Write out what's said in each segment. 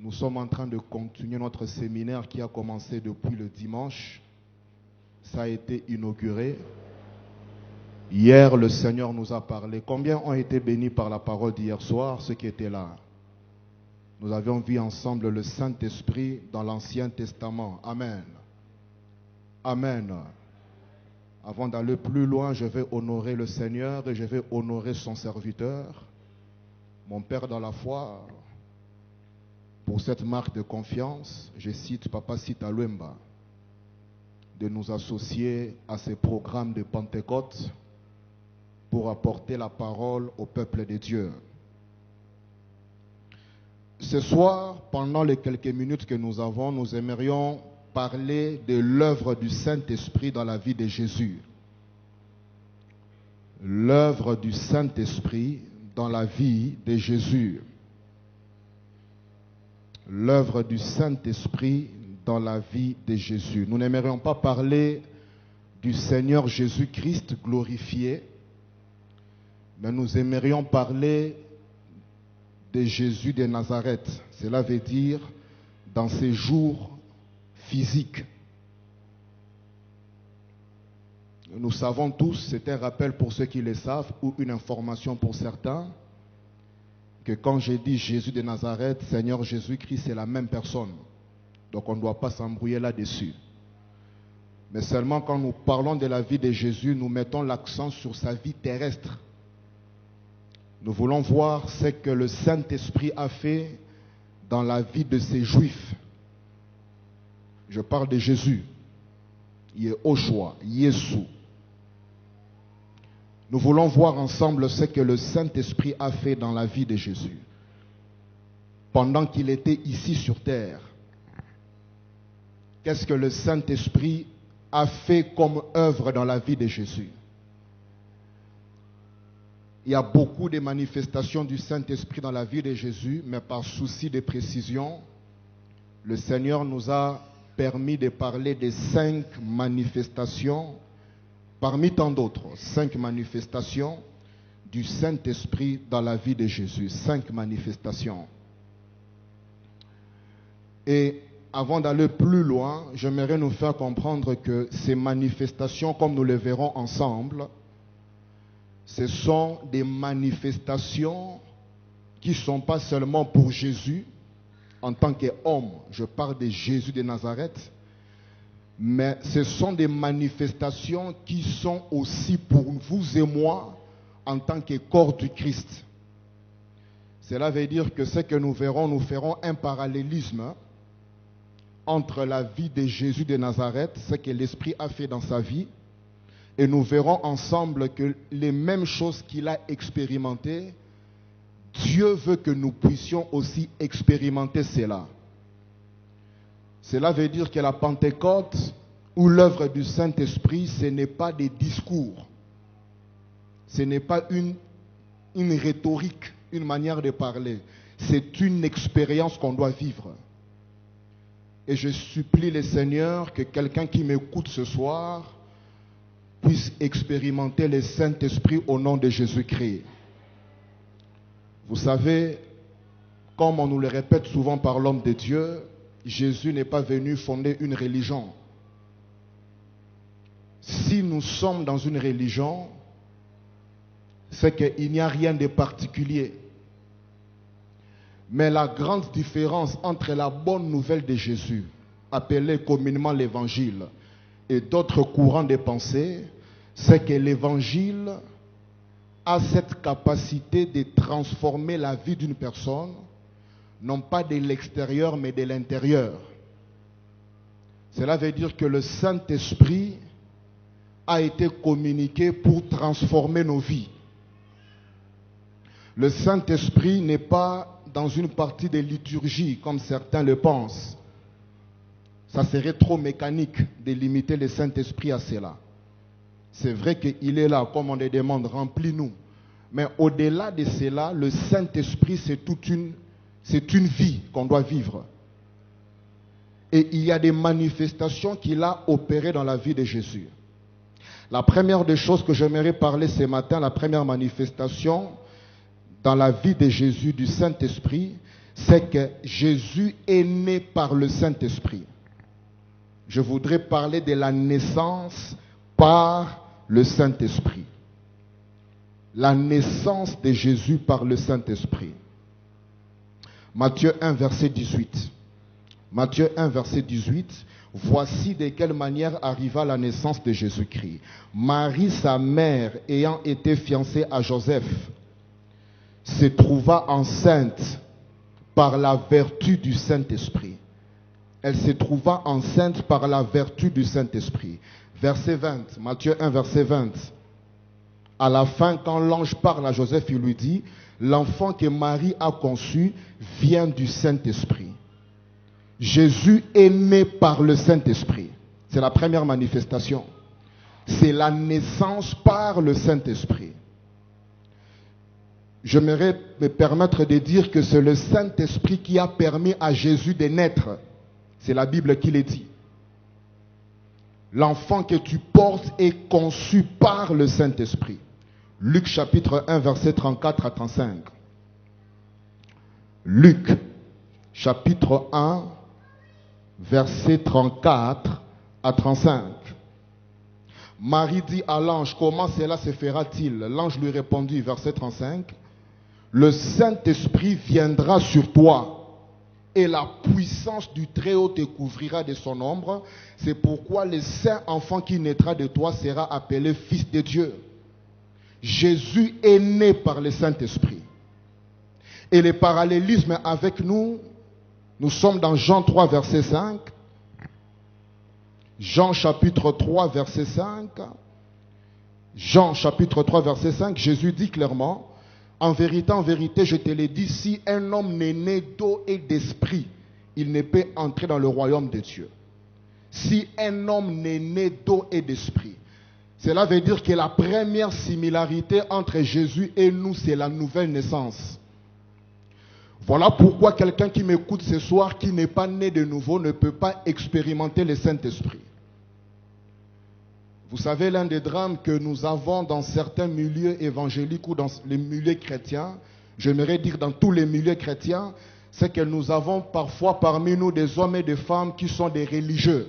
Nous sommes en train de continuer notre séminaire qui a commencé depuis le dimanche. Ça a été inauguré. Hier, le Seigneur nous a parlé. Combien ont été bénis par la parole d'hier soir, ceux qui étaient là? Nous avions vu ensemble le Saint-Esprit dans l'Ancien Testament. Amen. Amen. Avant d'aller plus loin, je vais honorer le Seigneur et je vais honorer son serviteur, mon Père dans la foi, pour cette marque de confiance. Je cite Papa Sita Luemba, de nous associer à ces programmes de Pentecôte pour apporter la parole au peuple de Dieu. Ce soir, pendant les quelques minutes que nous avons, nous aimerions parler de l'œuvre du Saint-Esprit dans la vie de Jésus. L'œuvre du Saint-Esprit dans la vie de Jésus. L'œuvre du Saint-Esprit dans la vie de Jésus. Nous n'aimerions pas parler du Seigneur Jésus-Christ glorifié, mais nous aimerions parler de Jésus de Nazareth. Cela veut dire dans ses jours physiques. Nous savons tous, c'est un rappel pour ceux qui le savent, ou une information pour certains, que quand j'ai dit Jésus de Nazareth, Seigneur Jésus-Christ, c'est la même personne. Donc on ne doit pas s'embrouiller là-dessus. Mais seulement quand nous parlons de la vie de Jésus, nous mettons l'accent sur sa vie terrestre. Nous voulons voir ce que le Saint-Esprit a fait dans la vie de ces Juifs. Je parle de Jésus. Yehoshua, Yeshua. Nous voulons voir ensemble ce que le Saint-Esprit a fait dans la vie de Jésus pendant qu'il était ici sur terre. Qu'est-ce que le Saint-Esprit a fait comme œuvre dans la vie de Jésus? Il y a beaucoup de manifestations du Saint-Esprit dans la vie de Jésus, mais par souci de précision, le Seigneur nous a permis de parler de 5 manifestations, parmi tant d'autres, 5 manifestations du Saint-Esprit dans la vie de Jésus. 5 manifestations. Et avant d'aller plus loin, j'aimerais nous faire comprendre que ces manifestations, comme nous le verrons ensemble, ce sont des manifestations qui ne sont pas seulement pour Jésus en tant qu'homme. Je parle de Jésus de Nazareth. Mais ce sont des manifestations qui sont aussi pour vous et moi en tant que corps du Christ. Cela veut dire que ce que nous verrons, nous ferons un parallélisme entre la vie de Jésus de Nazareth, ce que l'Esprit a fait dans sa vie, et nous verrons ensemble que les mêmes choses qu'il a expérimentées, Dieu veut que nous puissions aussi expérimenter cela. Cela veut dire que la Pentecôte ou l'œuvre du Saint-Esprit, ce n'est pas des discours. Ce n'est pas une rhétorique, une manière de parler. C'est une expérience qu'on doit vivre. Et je supplie le Seigneur que quelqu'un qui m'écoute ce soir puisse expérimenter le Saint-Esprit au nom de Jésus-Christ. Vous savez, comme on nous le répète souvent par l'homme de Dieu, Jésus n'est pas venu fonder une religion. Si nous sommes dans une religion, c'est qu'il n'y a rien de particulier. Mais la grande différence entre la bonne nouvelle de Jésus, appelée communément l'évangile, et d'autres courants de pensée, c'est que l'évangile a cette capacité de transformer la vie d'une personne, non pas de l'extérieur, mais de l'intérieur. Cela veut dire que le Saint-Esprit a été communiqué pour transformer nos vies. Le Saint-Esprit n'est pas dans une partie de liturgie, comme certains le pensent. Ça serait trop mécanique de limiter le Saint-Esprit à cela. C'est vrai qu'il est là, comme on le demande, remplis-nous. Mais au-delà de cela, le Saint-Esprit, c'est une vie qu'on doit vivre. Et il y a des manifestations qu'il a opérées dans la vie de Jésus. La première des choses que j'aimerais parler ce matin, la première manifestation dans la vie de Jésus, du Saint-Esprit, c'est que Jésus est né par le Saint-Esprit. Je voudrais parler de la naissance par le Saint-Esprit. La naissance de Jésus par le Saint-Esprit. Matthieu 1, verset 18. Matthieu 1, verset 18. Voici de quelle manière arriva la naissance de Jésus-Christ. Marie, sa mère, ayant été fiancée à Joseph, se trouva enceinte par la vertu du Saint-Esprit. Elle se trouva enceinte par la vertu du Saint-Esprit. Verset 20, Matthieu 1, verset 20. À la fin, quand l'ange parle à Joseph, il lui dit, l'enfant que Marie a conçu vient du Saint-Esprit. Jésus est né par le Saint-Esprit. C'est la première manifestation. C'est la naissance par le Saint-Esprit. J'aimerais me permettre de dire que c'est le Saint-Esprit qui a permis à Jésus de naître. C'est la Bible qui le dit. L'enfant que tu portes est conçu par le Saint-Esprit. Luc chapitre 1, verset 34 à 35. Luc chapitre 1, verset 34 à 35. Marie dit à l'ange, comment cela se fera-t-il? L'ange lui répondit, verset 35, le Saint-Esprit viendra sur toi et la puissance du Très-Haut te couvrira de son ombre. C'est pourquoi le saint enfant qui naîtra de toi sera appelé Fils de Dieu. Jésus est né par le Saint-Esprit. Et le parallélisme avec nous, nous sommes dans Jean 3, verset 5. Jean chapitre 3, verset 5. Jean chapitre 3, verset 5, Jésus dit clairement, en vérité, je te l'ai dit, si un homme n'est né d'eau et d'esprit, il ne peut entrer dans le royaume de Dieu. Si un homme n'est né d'eau et d'esprit, cela veut dire que la première similarité entre Jésus et nous, c'est la nouvelle naissance. Voilà pourquoi quelqu'un qui m'écoute ce soir, qui n'est pas né de nouveau, ne peut pas expérimenter le Saint-Esprit. Vous savez, l'un des drames que nous avons dans certains milieux évangéliques ou dans les milieux chrétiens, j'aimerais dire dans tous les milieux chrétiens, c'est que nous avons parfois parmi nous des hommes et des femmes qui sont des religieux.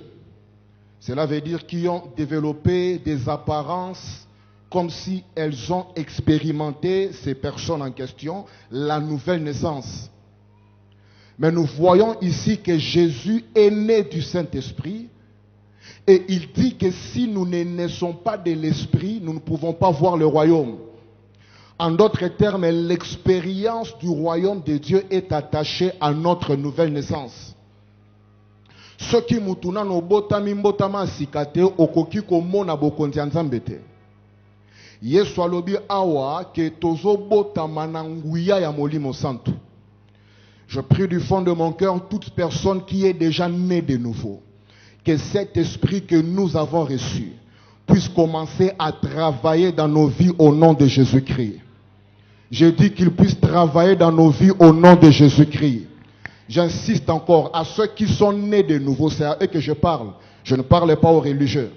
Cela veut dire qu'ils ont développé des apparences comme si elles ont expérimenté, ces personnes en question, la nouvelle naissance. Mais nous voyons ici que Jésus est né du Saint-Esprit. Et il dit que si nous ne naissons pas de l'Esprit, nous ne pouvons pas voir le royaume. En d'autres termes, l'expérience du royaume de Dieu est attachée à notre nouvelle naissance. Ce qui mutuna no botami mbotama sikate okoki komona bokonzi ya Nzambe te. Yesu alobi awa ke tozo botama na nguya ya Molimo Santo. Je prie du fond de mon cœur toute personne qui est déjà née de nouveau, que cet esprit que nous avons reçu puisse commencer à travailler dans nos vies au nom de Jésus-Christ. Je dis qu'il puisse travailler dans nos vies au nom de Jésus-Christ. J'insiste encore, à ceux qui sont nés de nouveau, c'est à eux que je parle. Je ne parle pas aux religieux.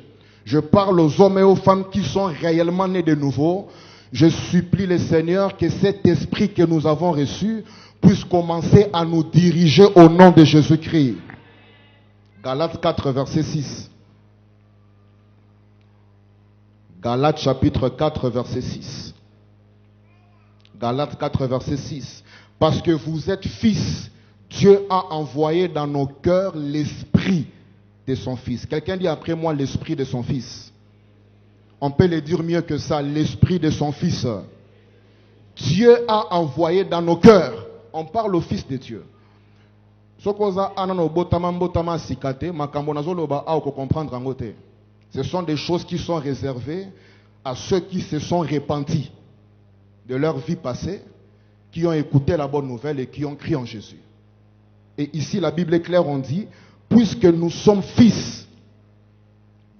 Je parle aux hommes et aux femmes qui sont réellement nés de nouveau. Je supplie le Seigneur que cet esprit que nous avons reçu puisse commencer à nous diriger au nom de Jésus-Christ. Galates 4, verset 6. Galates chapitre 4, verset 6. Galates 4, verset 6. Parce que vous êtes fils, Dieu a envoyé dans nos cœurs l'esprit de son fils. Quelqu'un dit après moi l'esprit de son fils. On peut le dire mieux que ça, l'esprit de son fils. Dieu a envoyé dans nos cœurs. On parle au fils de Dieu. Ce sont des choses qui sont réservées à ceux qui se sont repentis de leur vie passée, qui ont écouté la bonne nouvelle et qui ont crié en Jésus. Et ici, la Bible est claire, on dit, puisque nous sommes fils,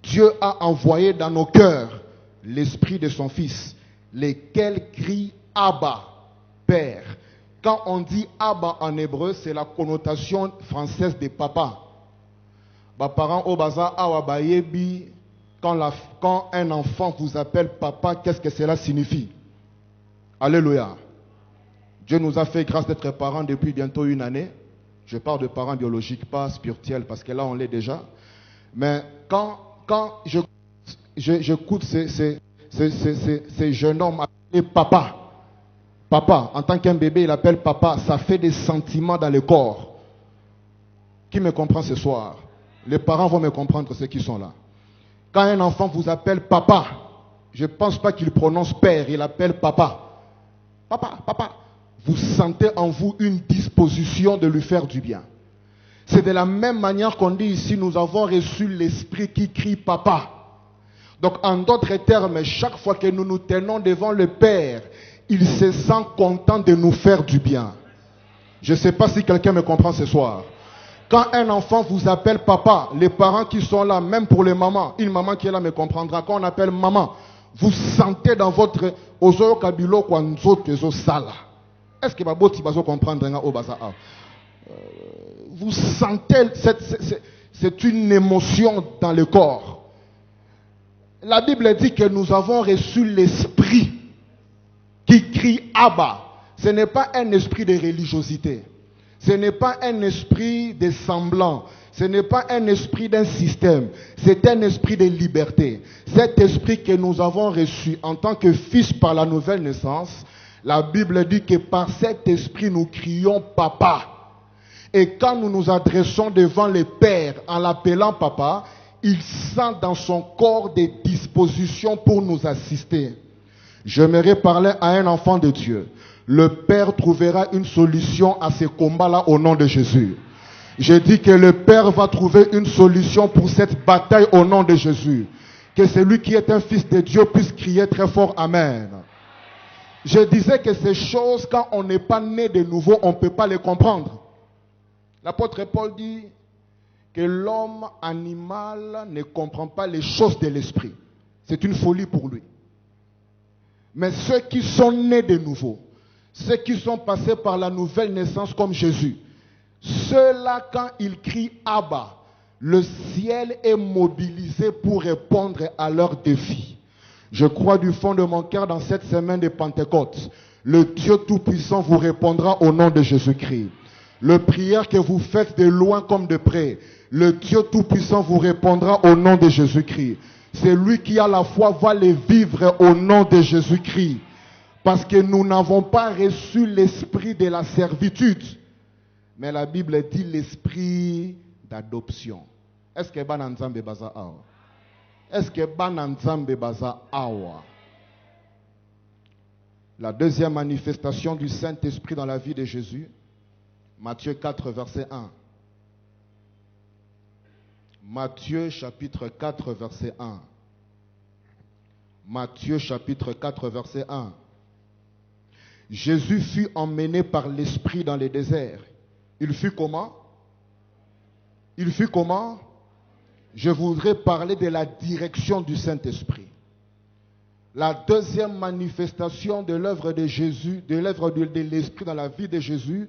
Dieu a envoyé dans nos cœurs l'esprit de son fils, lesquels crient Abba, Père. Quand on dit Abba en hébreu, c'est la connotation française de papa. Parents au bazar awa bayebi, quand un enfant vous appelle papa, qu'est-ce que cela signifie? Alléluia. Dieu nous a fait grâce d'être parents depuis bientôt 1 année. Je parle de parents biologiques, pas spirituels, parce que là on l'est déjà. Mais quand j'écoute ces jeunes hommes appeler papa, en tant qu'un bébé il appelle papa, ça fait des sentiments dans le corps. Qui me comprend ce soir? Les parents vont me comprendre, ceux qui sont là. Quand un enfant vous appelle papa, je ne pense pas qu'il prononce père, il appelle papa. Papa, papa. Vous sentez en vous une disposition de lui faire du bien. C'est de la même manière qu'on dit ici, nous avons reçu l'esprit qui crie papa. Donc en d'autres termes, chaque fois que nous nous tenons devant le Père, il se sent content de nous faire du bien. Je ne sais pas si quelqu'un me comprend ce soir. Quand un enfant vous appelle papa, les parents qui sont là, même pour les mamans, une maman qui est là me comprendra, quand on appelle maman, vous sentez dans votre ozo kabilo kwanzo tezo sala. Est-ce que baboti bazo comprendre au baza? Vous sentez, c'est une émotion dans le corps. La Bible dit que nous avons reçu l'esprit qui crie Abba. Ce n'est pas un esprit de religiosité. Ce n'est pas un esprit de semblant. Ce n'est pas un esprit d'un système. C'est un esprit de liberté. Cet esprit que nous avons reçu en tant que fils par la nouvelle naissance, la Bible dit que par cet esprit nous crions papa. Et quand nous nous adressons devant le Père en l'appelant papa, il sent dans son corps des dispositions pour nous assister. J'aimerais parler à un enfant de Dieu. Le Père trouvera une solution à ces combats-là au nom de Jésus. J'ai dit que le Père va trouver une solution pour cette bataille au nom de Jésus. Que celui qui est un fils de Dieu puisse crier très fort Amen. Je disais que ces choses, quand on n'est pas né de nouveau, on ne peut pas les comprendre. L'apôtre Paul dit que l'homme animal ne comprend pas les choses de l'esprit. C'est une folie pour lui. Mais ceux qui sont nés de nouveau, ceux qui sont passés par la nouvelle naissance comme Jésus, ceux-là, quand ils crient Abba, le ciel est mobilisé pour répondre à leurs défis. Je crois du fond de mon cœur dans cette semaine de Pentecôte, le Dieu Tout-Puissant vous répondra au nom de Jésus-Christ. Le prière que vous faites de loin comme de près, le Dieu Tout-Puissant vous répondra au nom de Jésus-Christ. C'est lui qui à la foi va les vivre au nom de Jésus-Christ. Parce que nous n'avons pas reçu l'esprit de la servitude. Mais la Bible dit l'esprit d'adoption. Est-ce que Bananzambe Baza Awa? Est-ce que Bananzambe Baza Awa? La deuxième manifestation du Saint-Esprit dans la vie de Jésus, Matthieu 4, verset 1. Matthieu chapitre 4, verset 1. Matthieu chapitre 4, verset 1. Jésus fut emmené par l'Esprit dans le désert. Il fut comment? Il fut comment? Je voudrais parler de la direction du Saint-Esprit. La deuxième manifestation de l'œuvre de Jésus, de l'œuvre de l'Esprit dans la vie de Jésus,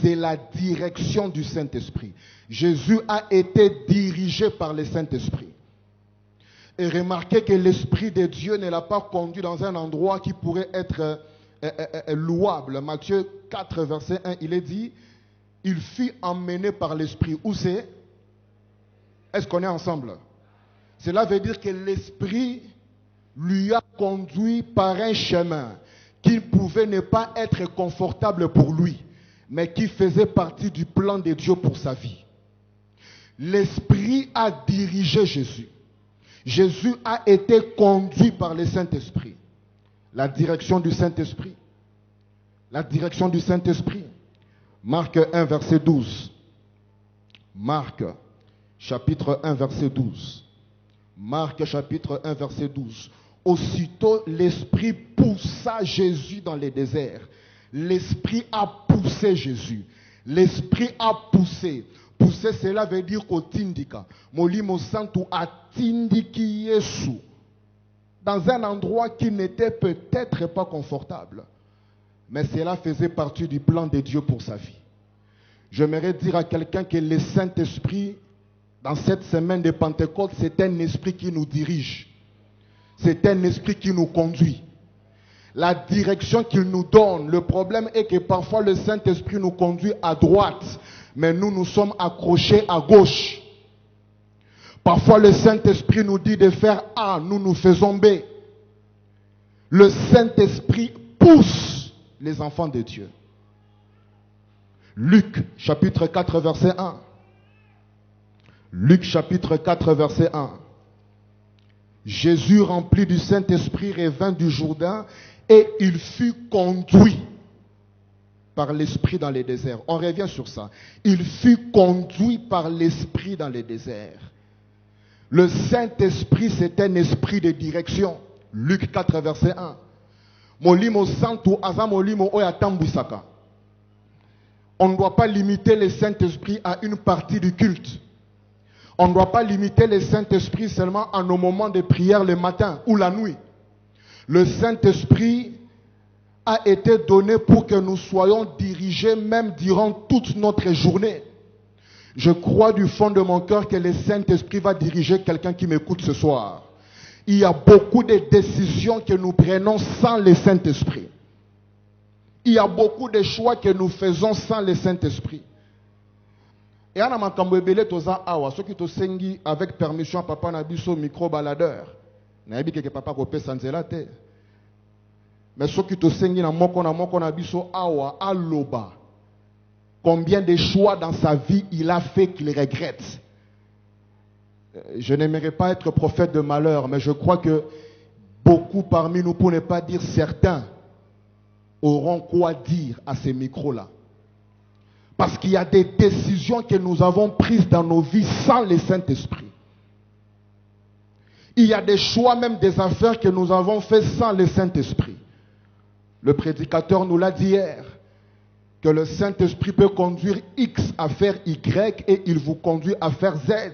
c'est la direction du Saint-Esprit. Jésus a été dirigé par le Saint-Esprit. Et remarquez que l'Esprit de Dieu ne l'a pas conduit dans un endroit qui pourrait être louable. Matthieu 4, verset 1, il est dit, il fut emmené par l'Esprit. Où c'est? Est-ce qu'on est ensemble? Cela veut dire que l'Esprit lui a conduit par un chemin qui pouvait ne pas être confortable pour lui, mais qui faisait partie du plan de Dieu pour sa vie. L'Esprit a dirigé Jésus. Jésus a été conduit par le Saint-Esprit. La direction du Saint-Esprit. La direction du Saint-Esprit. Marc 1, verset 12. Marc, chapitre 1, verset 12. Marc, chapitre 1, verset 12. Aussitôt, l'Esprit poussa Jésus dans le désert. L'Esprit a poussé Jésus. L'Esprit a poussé. Pousser, cela veut dire otindika. Molimo santu atindiki Yesu. Dans un endroit qui n'était peut-être pas confortable. Mais cela faisait partie du plan de Dieu pour sa vie. J'aimerais dire à quelqu'un que le Saint-Esprit, dans cette semaine de Pentecôte, c'est un esprit qui nous dirige. C'est un esprit qui nous conduit. la direction qu'il nous donne. Le problème est que parfois le Saint-Esprit nous conduit à droite, mais nous sommes accrochés à gauche. Parfois le Saint-Esprit nous dit de faire A, nous faisons B. Le Saint-Esprit pousse les enfants de Dieu. Luc chapitre 4 verset 1. Luc chapitre 4 verset 1. Jésus, rempli du Saint-Esprit, revint du Jourdain et il fut conduit par l'Esprit dans les déserts. On revient sur ça. Il fut conduit par l'Esprit dans les déserts. Le Saint-Esprit, c'est un esprit de direction. Luc 4 verset 1. Molimo santo aza molimo oya tambwisaka. On ne doit pas limiter le Saint-Esprit à une partie du culte. On ne doit pas limiter le Saint-Esprit seulement à nos moments de prière le matin ou la nuit. Le Saint-Esprit a été donné pour que nous soyons dirigés même durant toute notre journée. Je crois du fond de mon cœur que le Saint-Esprit va diriger quelqu'un qui m'écoute ce soir. Il y a beaucoup de décisions que nous prenons sans le Saint-Esprit. Il y a beaucoup de choix que nous faisons sans le Saint-Esprit. Et on a makambo ebele toza awa soki to sengi avec permission papa na biso micro baladeur. Na yebi ke papa ko pesa nzela te. Mais soki to sengi na moko na biso awa aloba. Combien de choix dans sa vie il a fait qu'il regrette. Je n'aimerais pas être prophète de malheur, mais je crois que beaucoup parmi nous, pour ne pas dire certains, auront quoi dire à ces micros-là. Parce qu'il y a des décisions que nous avons prises dans nos vies sans le Saint-Esprit. Il y a des choix, même des affaires que nous avons fait sans le Saint-Esprit. Le prédicateur nous l'a dit hier, que le Saint-Esprit peut conduire X à faire Y et il vous conduit à faire Z.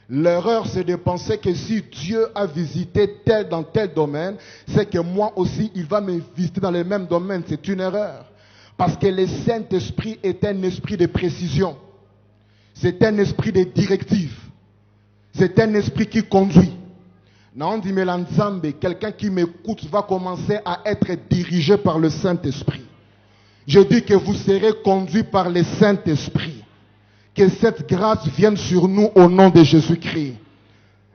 L'erreur, c'est de penser que si Dieu a visité tel dans tel domaine, c'est que moi aussi, il va me visiter dans le même domaine. C'est une erreur. Parce que le Saint-Esprit est un esprit de précision. C'est un esprit de directive. C'est un esprit qui conduit. Naondi Melanzambe, quelqu'un qui m'écoute va commencer à être dirigé par le Saint-Esprit. Je dis que vous serez conduit par le Saint-Esprit. Que cette grâce vienne sur nous au nom de Jésus-Christ.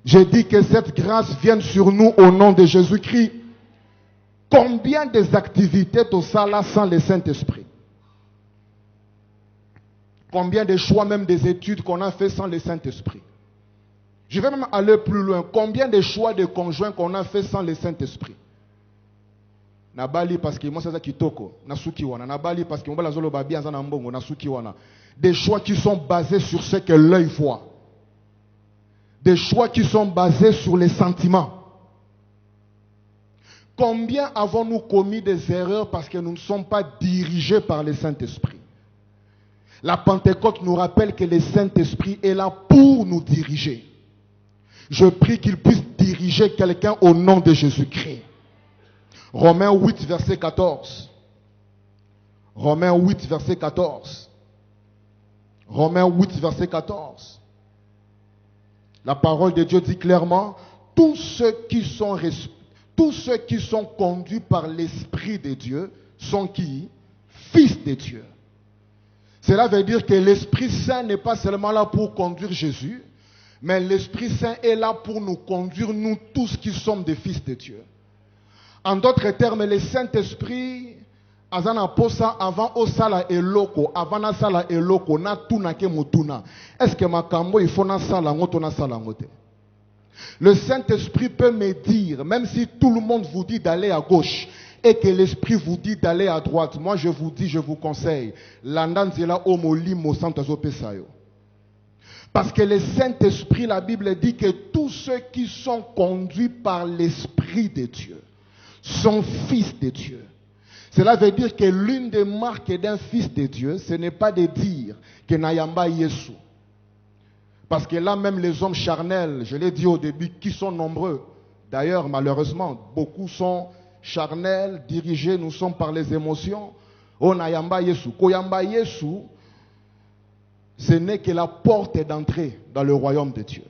Je dis que cette grâce vienne sur nous au nom de Jésus-Christ. Combien des activités tout ça là sans le Saint-Esprit? Combien de choix, même des études qu'on a fait sans le Saint-Esprit? Je vais même aller plus loin. Combien de choix de conjoints qu'on a fait sans le Saint-Esprit? Nabali parce que moi c'est ça qui toko, nasuki wana. Nabali parce que moi la zolo babi anza na mbongo nasuki wana. Des choix qui sont basés sur ce que l'œil voit. Des choix qui sont basés sur les sentiments. Combien avons-nous commis des erreurs parce que nous ne sommes pas dirigés par le Saint-Esprit? La Pentecôte nous rappelle que le Saint-Esprit est là pour nous diriger. Je prie qu'il puisse diriger quelqu'un au nom de Jésus-Christ. Romains 8, verset 14. Romains 8, verset 14. Romains 8, verset 14. La parole de Dieu dit clairement, tous ceux qui sont conduits par l'Esprit de Dieu sont qui? Fils de Dieu. Cela veut dire que l'Esprit Saint n'est pas seulement là pour conduire Jésus, mais l'Esprit Saint est là pour nous conduire, nous tous qui sommes des fils de Dieu. En d'autres termes, le Saint-Esprit, azana posa avant osala eloko, avant na sala eloko, na tuna ke mutuna. Est-ce que makambo il faut na sala ngoto na sala ngote? Le Saint-Esprit peut me dire, même si tout le monde vous dit d'aller à gauche et que l'Esprit vous dit d'aller à droite, moi je vous dis, je vous conseille, landanzela omolimo santazo pesayo. Parce que le Saint-Esprit, la Bible dit que tous ceux qui sont conduits par l'Esprit de Dieu sont fils de Dieu. Cela veut dire que l'une des marques d'un fils de Dieu, ce n'est pas de dire que Nayamba Yesu. Parce que là même les hommes charnels, je l'ai dit au début, qui sont nombreux. D'ailleurs, malheureusement, beaucoup sont charnels, dirigés, nous sommes par les émotions. Oh Nayamba Yesu. Koyamba Yesu, ce n'est que la porte d'entrée dans le royaume de Dieu.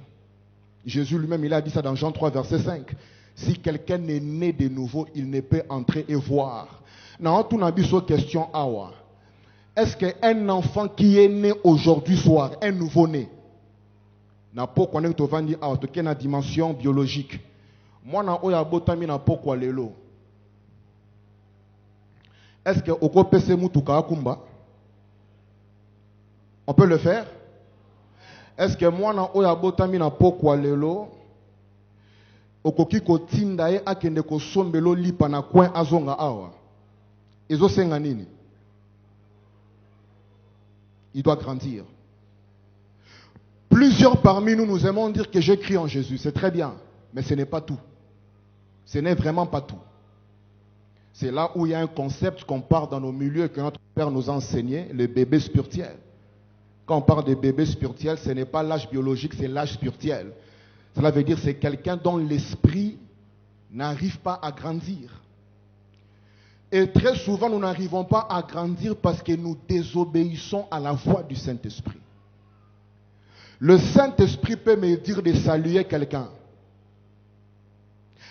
Jésus lui-même, il a dit ça dans Jean 3, verset 5. Si quelqu'un est né de nouveau, il ne peut entrer et voir. Non, tout n'a pas question awa. Est-ce qu'un enfant qui est né aujourd'hui soir, un nouveau-né, n'a pas connaître to vandi awa to kena dimension biologique. Moi na oya botami na pokwa lelo. Est-ce que oko pese mutuka akumba? On peut le faire? Est-ce que moi na oya botami na pokwa lelo? Okoki ko tinda e akende ko sombelo lipa na coin azonga awa. Ezo senga nini? Il doit grandir. Plusieurs parmi nous, nous aimons dire que j'ai cru en Jésus. C'est très bien, mais ce n'est pas tout. Ce n'est vraiment pas tout. C'est là où il y a un concept qu'on parle dans nos milieux et que notre Père nous a enseigné, le bébé spirituel. Quand on parle de bébé spirituel, ce n'est pas l'âge biologique, c'est l'âge spirituel. Cela veut dire que c'est quelqu'un dont l'esprit n'arrive pas à grandir. Et très souvent, nous n'arrivons pas à grandir parce que nous désobéissons à la voix du Saint-Esprit. Le Saint-Esprit peut me dire de saluer quelqu'un.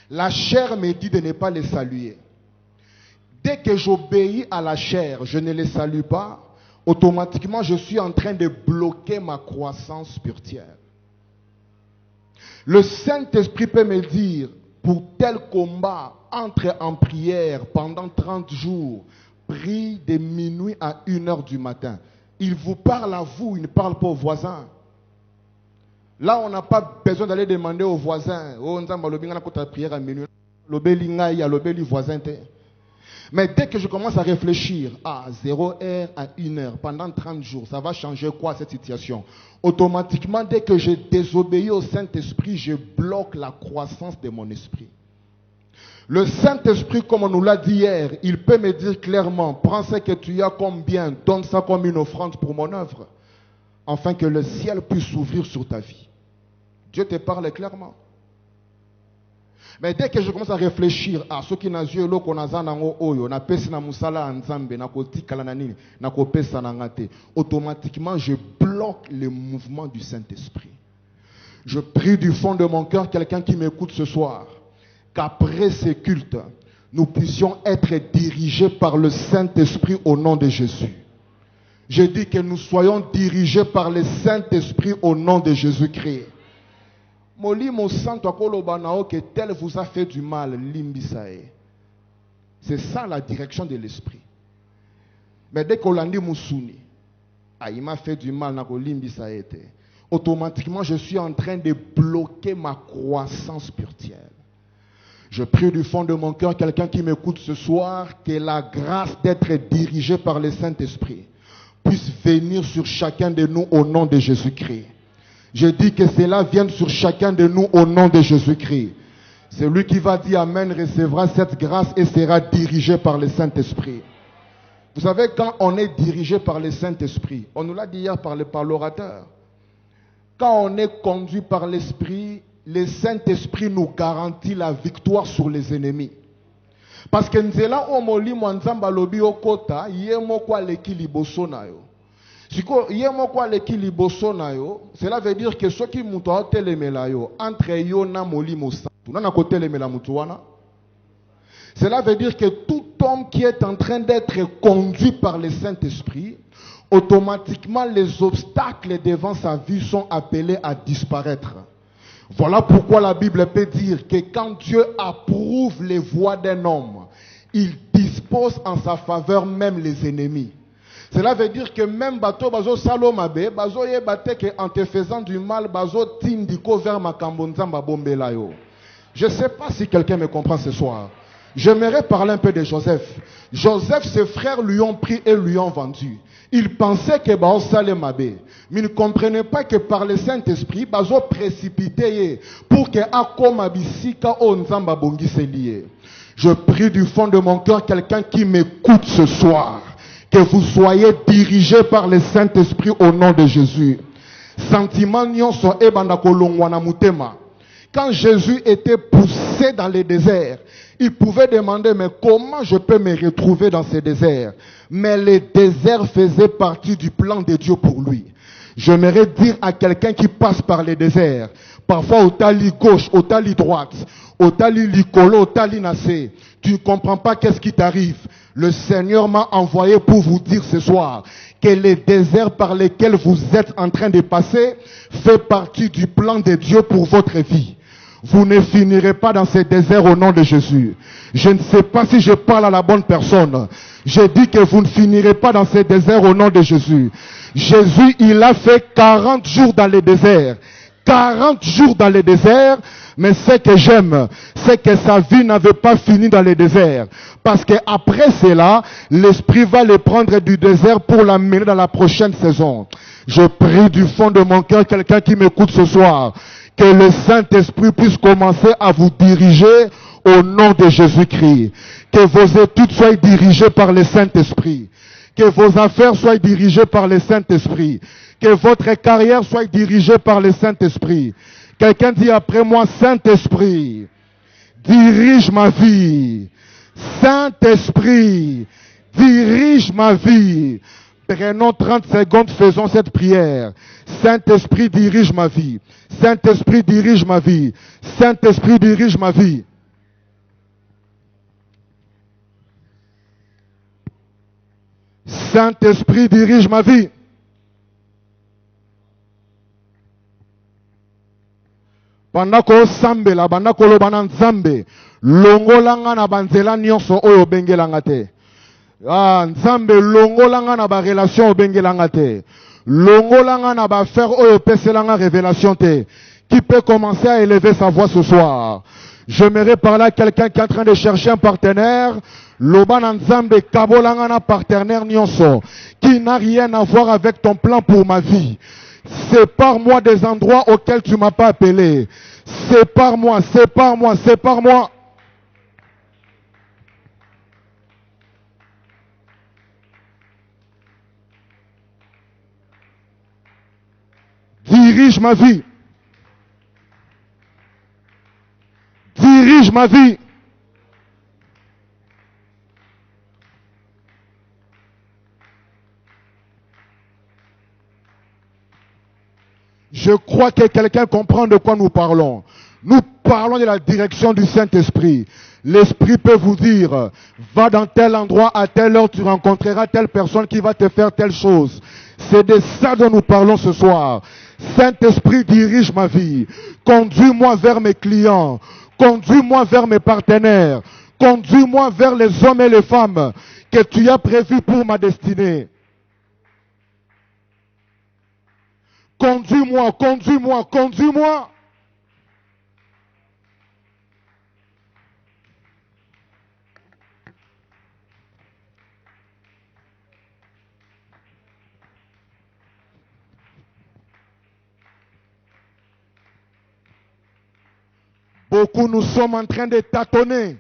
La chair me dit de ne pas le saluer. Dès que j'obéis à la chair, je ne le salue pas, automatiquement je suis en train de bloquer ma croissance spirituelle. Le Saint-Esprit peut me dire, pour tel combat, entre en prière pendant 30 jours, prie de minuit à 1h du matin. Il vous parle à vous, il ne parle pas aux voisins. Là, on n'a pas besoin d'aller demander aux voisins. Oh, on a prière à minuit. Mais dès que je commence à réfléchir à 0h à 1h pendant 30 jours, ça va changer quoi cette situation? Automatiquement, dès que je désobéis au Saint-Esprit, je bloque la croissance de mon esprit. Le Saint-Esprit, comme on nous l'a dit hier, il peut me dire clairement, prends ce que tu as comme bien, donne ça comme une offrande pour mon œuvre, afin que le ciel puisse s'ouvrir sur ta vie. Dieu te parle clairement. Mais dès que je commence à réfléchir à ce qui n'a yeux l'eau qu'on a zanango oyo, na pesi na musala nzambe, na koti kalanani, na kopesa na ngate, automatiquement je bloque le mouvement du Saint-Esprit. Je prie du fond de mon cœur, quelqu'un qui m'écoute ce soir, qu'après ces cultes, nous puissions être dirigés par le Saint-Esprit au nom de Jésus. Je dis que nous soyons dirigés par le Saint-Esprit au nom de Jésus-Christ. Moli mon sang que tel vous a fait du mal, limbisae. C'est ça la direction de l'esprit. Mais dès qu'on l'a dit Moussouni, il m'a fait du mal, limbisae. Automatiquement, je suis en train de bloquer ma croissance spirituelle. Je prie du fond de mon cœur, quelqu'un qui m'écoute ce soir, que la grâce d'être dirigé par le Saint-Esprit puisse venir sur chacun de nous au nom de Jésus-Christ. Je dis que cela vienne sur chacun de nous au nom de Jésus-Christ. Celui qui va dire Amen recevra cette grâce et sera dirigé par le Saint-Esprit. Vous savez, quand on est dirigé par le Saint-Esprit, on nous l'a dit hier par l'orateur, quand on est conduit par l'Esprit, le Saint-Esprit nous garantit la victoire sur les ennemis. Parce que nzela omoli mwanzamba lobi okota, yemo kwa leki liboso na yo. Cela veut dire que ce qui m'a telemela yo entre yo na molimo santu na ko telemela mutuana. Cela veut dire que tout homme qui est en train d'être conduit par le Saint-Esprit, automatiquement les obstacles devant sa vie sont appelés à disparaître. Voilà pourquoi la Bible peut dire que quand Dieu approuve les voies d'un homme, il dispose en sa faveur même les ennemis. Cela veut dire que même bateau bazo salomabe, bazo yebate que en te faisant du mal, bazo tindiko vers makambonzamba bombela yo. Je ne sais pas si quelqu'un me comprend ce soir. J'aimerais parler un peu de Joseph. Joseph, ses frères lui ont pris et lui ont vendu. Il pensait que bazo salemabe, mais il ne comprenait pas que par le Saint-Esprit, bazo précipité pour que akoma bisika onzamba bongi se lié. Je prie du fond de mon cœur quelqu'un qui m'écoute ce soir, que vous soyez dirigés par le Saint-Esprit au nom de Jésus. Sentiment nyonso ebanda kolongwana mutema. Quand Jésus était poussé dans le désert, il pouvait demander, mais comment je peux me retrouver dans ce désert? Mais le désert faisait partie du plan de Dieu pour lui. J'aimerais dire à quelqu'un qui passe par le désert, parfois au tali gauche, au tali droite, Otali likolo, otali nase. Tu ne comprends pas qu'est-ce qui t'arrive. Le Seigneur m'a envoyé pour vous dire ce soir que les déserts par lesquels vous êtes en train de passer fait partie du plan de Dieu pour votre vie. Vous ne finirez pas dans ces déserts au nom de Jésus. Je ne sais pas si je parle à la bonne personne. Je dis que vous ne finirez pas dans ces déserts au nom de Jésus. Jésus, il a fait 40 jours dans le désert. 40 jours dans le désert. Mais ce que j'aime, c'est que sa vie n'avait pas fini dans le désert. Parce qu'après cela, l'Esprit va le prendre du désert pour l'amener dans la prochaine saison. Je prie du fond de mon cœur, quelqu'un qui m'écoute ce soir, que le Saint-Esprit puisse commencer à vous diriger au nom de Jésus-Christ. Que vos études soient dirigées par le Saint-Esprit. Que vos affaires soient dirigées par le Saint-Esprit. Que votre carrière soit dirigée par le Saint-Esprit. Quelqu'un dit après moi, Saint-Esprit, dirige ma vie. Saint-Esprit, dirige ma vie. Prenons 30 secondes, faisons cette prière. Saint-Esprit, dirige ma vie. Saint-Esprit, dirige ma vie. Saint-Esprit, dirige ma vie. Saint-Esprit, dirige ma vie. Bandako sambela, bandako lobana nzambe, longolanga na banzela nyonso oyo bengelanga te. Nzambe longolanga na ba relation bengelanga te. Longolanga na ba faire oyo peselanga révélation te. Qui peut commencer à élever sa voix ce soir? J'aimerais parler à quelqu'un qui est en train de chercher un partenaire. Lobana nzambe kabolanga na partenaire nyonso qui n'a rien à voir avec ton plan pour ma vie. Sépare-moi des endroits auxquels tu ne m'as pas appelé. Sépare-moi, sépare-moi, sépare-moi. Dirige ma vie. Dirige ma vie. Je crois que quelqu'un comprend de quoi nous parlons. Nous parlons de la direction du Saint-Esprit. L'Esprit peut vous dire, va dans tel endroit, à telle heure, tu rencontreras telle personne qui va te faire telle chose. C'est de ça dont nous parlons ce soir. Saint-Esprit, dirige ma vie. Conduis-moi vers mes clients. Conduis-moi vers mes partenaires. Conduis-moi vers les hommes et les femmes que tu as prévus pour ma destinée. Conduis-moi, conduis-moi, conduis-moi. Beaucoup nous sommes en train de tâtonner.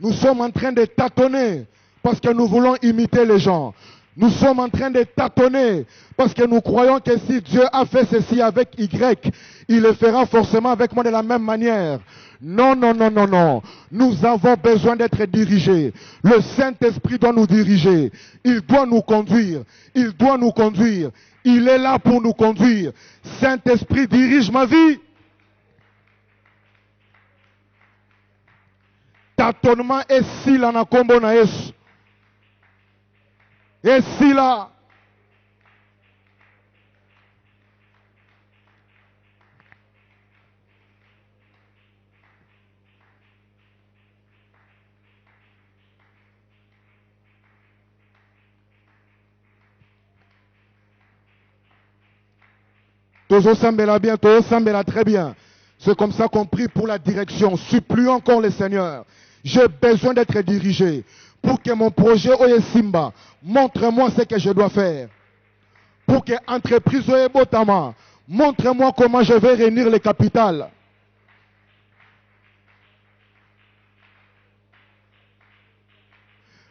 Nous sommes en train de tâtonner parce que nous voulons imiter les gens. Nous sommes en train de tâtonner parce que nous croyons que si Dieu a fait ceci avec Y, il le fera forcément avec moi de la même manière. Non, non, non, non, non. Nous avons besoin d'être dirigés. Le Saint-Esprit doit nous diriger. Il doit nous conduire. Il doit nous conduire. Il est là pour nous conduire. Saint-Esprit, dirige ma vie. Tâtonnement est si là na kombo na Yesu. Et si là. Tozo Sambela bien, Tozo Sambela très bien. C'est comme ça qu'on prie pour la direction. Supplions encore le Seigneur. J'ai besoin d'être dirigé. Pour que mon projet Oye Simba, montre-moi ce que je dois faire. Pour que l'entreprise Oye Botama, montre-moi comment je vais réunir les capitales.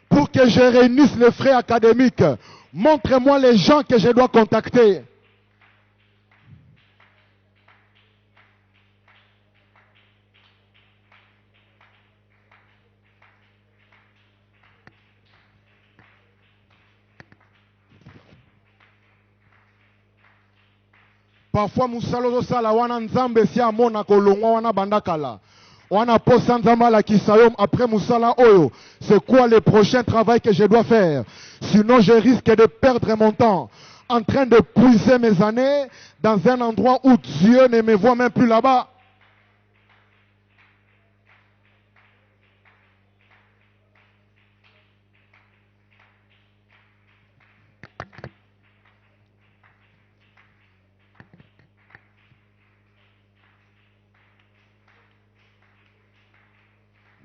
Pour que je réunisse les frais académiques, montre-moi les gens que je dois contacter. Parfois, musalozo sala wana nzambe si amona kolongwa wana bandakala. Après Moussala Oyo, c'est quoi le prochain travail que je dois faire? Sinon, je risque de perdre mon temps en train de puiser mes années dans un endroit où Dieu ne me voit même plus là-bas.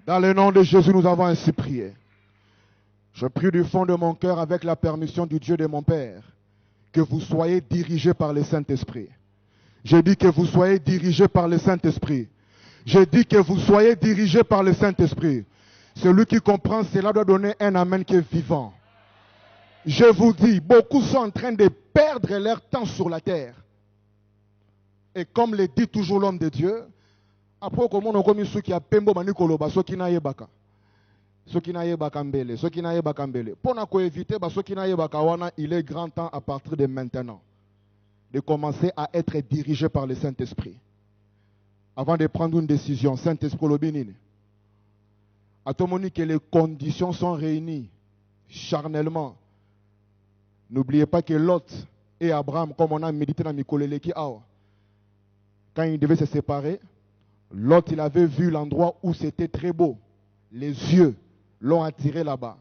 Dans le nom de Jésus, nous avons ainsi prié. Je prie du fond de mon cœur, avec la permission du Dieu de mon Père, que vous soyez dirigés par le Saint-Esprit. Je dis que vous soyez dirigés par le Saint-Esprit. Je dis que vous soyez dirigés par le Saint-Esprit. Celui qui comprend cela doit donner un amen qui est vivant. Je vous dis, beaucoup sont en train de perdre leur temps sur la terre. Et comme le dit toujours l'homme de Dieu, après comment on a commis ceux qui a pembo manikoloba, ceux qui n'a yebaka. Ceux qui n'a yebaka mbele, ceux qui n'a yebaka mbele. Pour nous éviter, ceux qui n'a yebaka wana, il est grand temps à partir de maintenant de commencer à être dirigé par le Saint-Esprit. Avant de prendre une décision, Saint-Esprit l'obénine. À tout moment que les conditions sont réunies charnellement, n'oubliez pas que Lot et Abraham, comme on a médité dans Mikoleleki Awa, quand ils devaient se séparer, Lot, il avait vu l'endroit où c'était très beau. Les yeux l'ont attiré là-bas.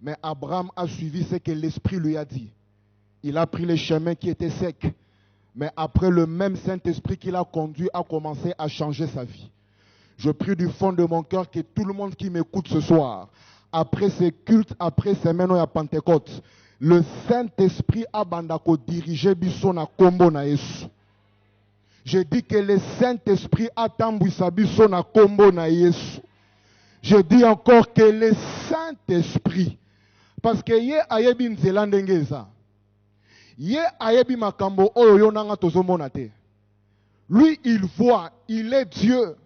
Mais Abraham a suivi ce que l'Esprit lui a dit. Il a pris le chemin qui était sec. Mais après, le même Saint-Esprit qui l'a conduit a commencé à changer sa vie. Je prie du fond de mon cœur que tout le monde qui m'écoute ce soir, après ces cultes, après ces menons à Pentecôte, le Saint-Esprit a bandako dirigé bisona kombo na Yesu. Je dis que le Saint-Esprit a tambouissa bisona kombo na Yesu. Je dis encore que le Saint-Esprit, parce que ye ayebi nzela ndenge eza. Ye ayebi makambo oyo yonanga tozomona te. Lui, il voit, il est Dieu.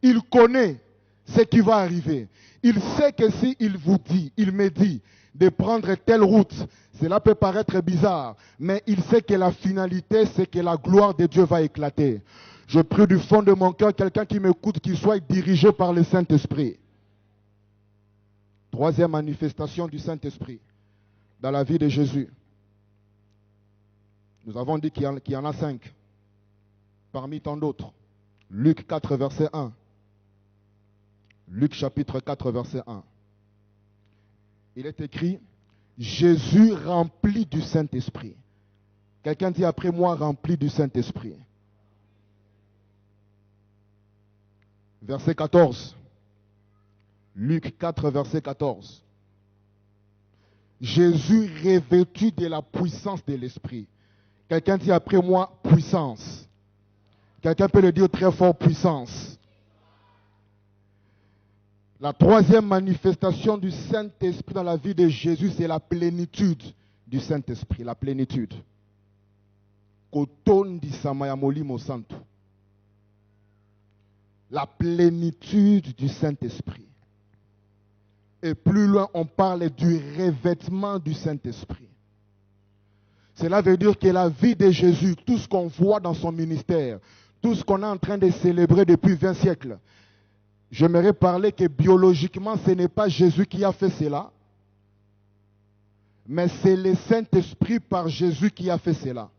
Il connaît ce qui va arriver. Il sait que si il vous dit, il me dit de prendre telle route, cela peut paraître bizarre, mais il sait que la finalité, c'est que la gloire de Dieu va éclater. Je prie du fond de mon cœur, quelqu'un qui m'écoute, qui soit dirigé par le Saint-Esprit. Troisième manifestation du Saint-Esprit dans la vie de Jésus. Nous avons dit qu'il y en a 5, parmi tant d'autres. Luc 4, verset 1. Luc chapitre 4, verset 1. Il est écrit, Jésus rempli du Saint-Esprit. Quelqu'un dit après moi, rempli du Saint-Esprit. Verset 14. Luc 4, verset 14. Jésus revêtu de la puissance de l'Esprit. Quelqu'un dit après moi, puissance. Quelqu'un peut le dire très fort, puissance. La troisième manifestation du Saint-Esprit dans la vie de Jésus, c'est la plénitude du Saint-Esprit. La plénitude. La plénitude du Saint-Esprit. Et plus loin, on parle du revêtement du Saint-Esprit. Cela veut dire que la vie de Jésus, tout ce qu'on voit dans son ministère, tout ce qu'on est en train de célébrer depuis 20 siècles, j'aimerais parler que biologiquement, ce n'est pas Jésus qui a fait cela, mais c'est le Saint-Esprit par Jésus qui a fait cela.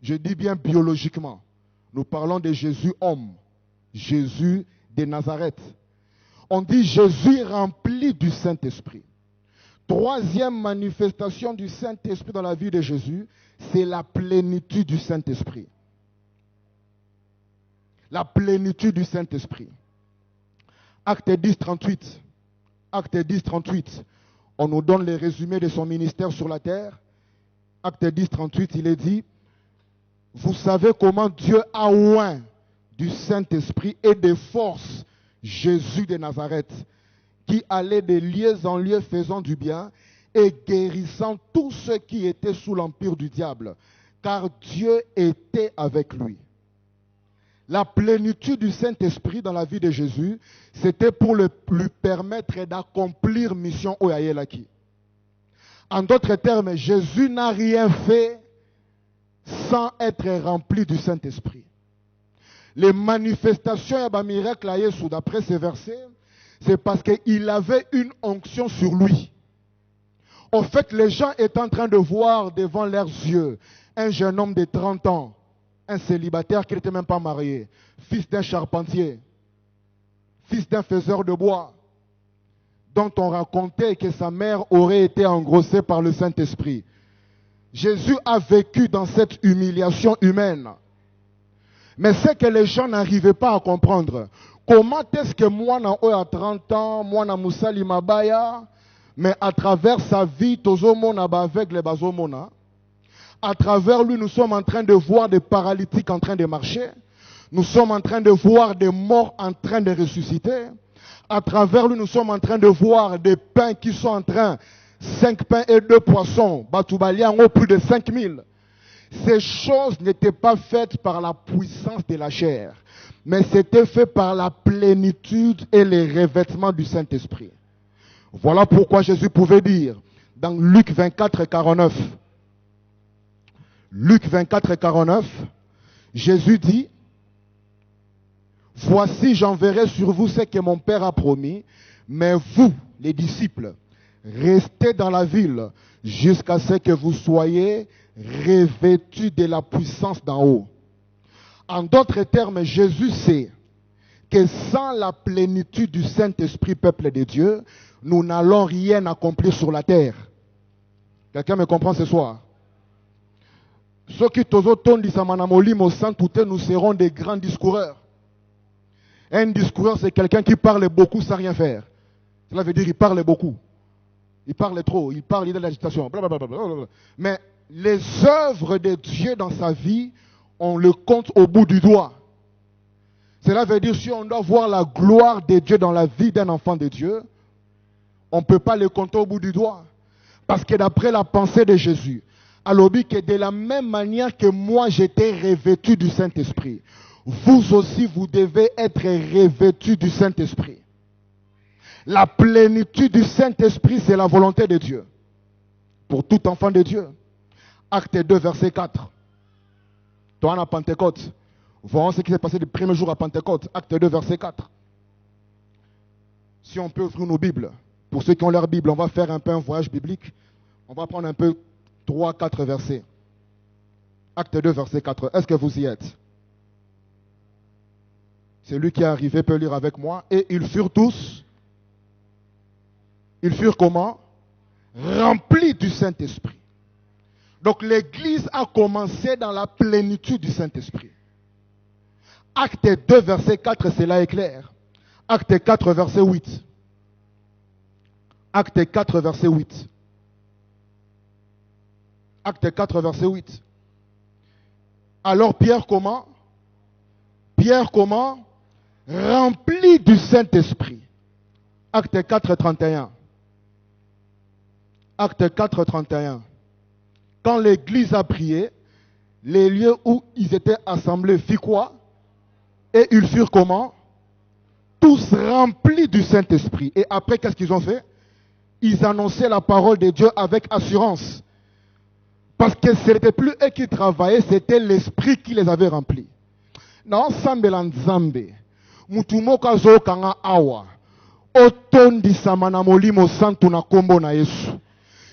Je dis bien biologiquement. Nous parlons de Jésus homme, Jésus de Nazareth. On dit Jésus rempli du Saint-Esprit. Troisième manifestation du Saint-Esprit dans la vie de Jésus, c'est la plénitude du Saint-Esprit. La plénitude du Saint-Esprit. Acte 10, 38. Acte 10, 38. On nous donne le résumé de son ministère sur la terre. Acte 10, 38, il est dit, vous savez comment Dieu a oint du Saint-Esprit et de force Jésus de Nazareth, qui allait de lieu en lieu faisant du bien et guérissant tous ceux qui étaient sous l'empire du diable, car Dieu était avec lui. La plénitude du Saint-Esprit dans la vie de Jésus, c'était pour lui permettre d'accomplir mission Oyayelaki. En d'autres termes, Jésus n'a rien fait sans être rempli du Saint-Esprit. les manifestations et les miracles à Jésus, d'après ces versets, c'est parce qu'il avait une onction sur lui. En fait, les gens étaient en train de voir devant leurs yeux un jeune homme de 30 ans, un célibataire qui n'était même pas marié, fils d'un charpentier, fils d'un faiseur de bois, dont on racontait que sa mère aurait été engrossée par le Saint-Esprit. Jésus a vécu dans cette humiliation humaine. Mais c'est que les gens n'arrivaient pas à comprendre. Comment est-ce que moi, à 30 ans, moi, Moussali Mabaya, mais à travers sa vie, Tozomona avec les Bazomona, à travers lui, nous sommes en train de voir des paralytiques en train de marcher. Nous sommes en train de voir des morts en train de ressusciter. À travers lui, nous sommes en train de voir des pains qui sont en train, 5 pains et 2 poissons, Batoubalian, au plus de 5000. Ces choses n'étaient pas faites par la puissance de la chair, mais c'était fait par la plénitude et les revêtements du Saint-Esprit. Voilà pourquoi Jésus pouvait dire dans Luc 24, 49, Luc 24, 49, Jésus dit, « Voici, j'enverrai sur vous ce que mon Père a promis, mais vous, les disciples, restez dans la ville jusqu'à ce que vous soyez revêtus de la puissance d'en haut. » En d'autres termes, Jésus sait que sans la plénitude du Saint-Esprit, peuple de Dieu, nous n'allons rien accomplir sur la terre. Quelqu'un me comprend ce soir? Ceux qui nous serons des grands discoureurs. Un discoureur, c'est quelqu'un qui parle beaucoup sans rien faire. Cela veut dire qu'il parle beaucoup. Il parle trop, il a de l'agitation. Mais les œuvres de Dieu dans sa vie, on le compte au bout du doigt. Cela veut dire si on doit voir la gloire de Dieu dans la vie d'un enfant de Dieu, on ne peut pas le compter au bout du doigt. Parce que d'après la pensée de Jésus, alors que de la même manière que moi j'étais revêtu du Saint-Esprit, vous aussi vous devez être revêtus du Saint-Esprit. La plénitude du Saint-Esprit, c'est la volonté de Dieu. Pour tout enfant de Dieu. Acte 2, verset 4. Toi, à Pentecôte. Voyons ce qui s'est passé le premier jour à Pentecôte. Acte 2, verset 4. Si on peut ouvrir nos Bibles. Pour ceux qui ont leur Bible, on va faire un peu un voyage biblique. On va prendre un peu 3, 4 versets. Acte 2, verset 4. Est-ce que vous y êtes? Celui qui est arrivé peut lire avec moi. Et ils furent tous. Ils furent comment? Remplis du Saint-Esprit. Donc l'église a commencé dans la plénitude du Saint-Esprit. Acte 2, verset 4, cela est clair. Acte 4, verset 8. Acte 4, verset 8. Acte 4, verset 8. Alors Pierre comment? Pierre comment? Rempli du Saint-Esprit. Acte 4, 31. Acte 4, 31. Quand l'église a prié, les lieux où ils étaient assemblés firent quoi? Et ils furent comment? Tous remplis du Saint-Esprit. Et après, qu'est-ce qu'ils ont fait? Ils annonçaient la parole de Dieu avec assurance. Parce que ce n'était plus eux qui travaillaient, c'était l'Esprit qui les avait remplis. Non, sambela nzambe. Mutumoko zo kanga awa. Otondi samana molimo santu na kombo na Yesu.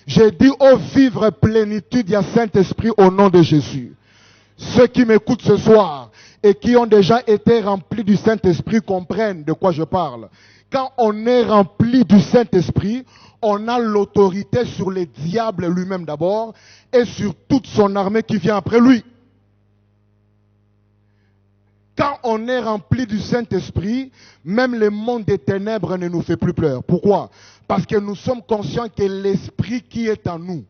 J'ai dit au vivre plénitude, il y a Saint-Esprit au nom de Jésus. Ceux qui m'écoutent ce soir et qui ont déjà été remplis du Saint-Esprit comprennent de quoi je parle. Quand on est rempli du Saint-Esprit, on a l'autorité sur le diable lui-même d'abord et sur toute son armée qui vient après lui. Quand on est rempli du Saint-Esprit, même le monde des ténèbres ne nous fait plus peur. Pourquoi? Parce que nous sommes conscients que l'Esprit qui est en nous